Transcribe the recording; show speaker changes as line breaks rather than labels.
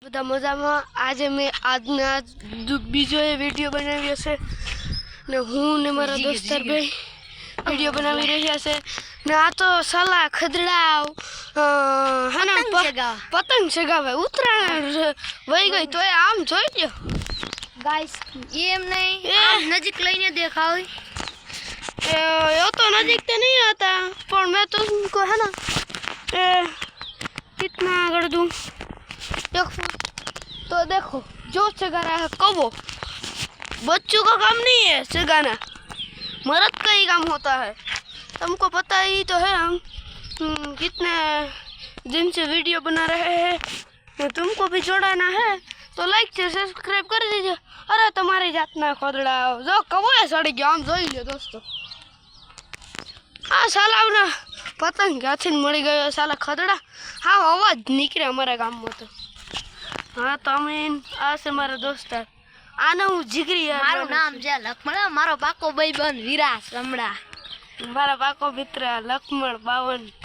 બધા મજામાં. આજે મેં આજના બીજો વિડીયો બનાવ્યો છે ને હું ને મારા દોસ્તાર ભાઈ વિડીયો બનાવી રહ્યા છે ને આ તો સાલા ખદડા પતંગ ચગાવે ઉત્તરાયણ વહી ગઈ તો આમ જોઈ લો
ગાઈસ એમ નહીં આમ નજીક લઈને દેખાવ
ये तो नजीक से नहीं आता पर मैं तो तुमको है ना कितना कर दूं देखो तो देखो जो सगा रहा है कबो बच्चों का काम नहीं है सगाना मर्द का ही काम होता है तुमको पता ही तो है हम कितने दिन से वीडियो बना रहे हैं तुमको भी जोड़ाना है तो लाइक से सब्सक्राइब कर दीजिए अरे तुम्हारी जातना खोदड़ा जो कबो है सड़ी गया हम જોઈ લે દોસ્તો આ સાલાવના પતંગ ક્યાંથી મળી ગયો સાલા ખદડા હા અવાજ નીકળે અમારા ગામમાં તો હા તમે આ છે મારા દોસ્તાર આને હું જીગરી
મારું નામ છે લક્ષ્મણ મારો પાકો ભાઈબંધ વિરાસ રમડા
મારા પાકો મિત્ર લક્ષ્મણ 52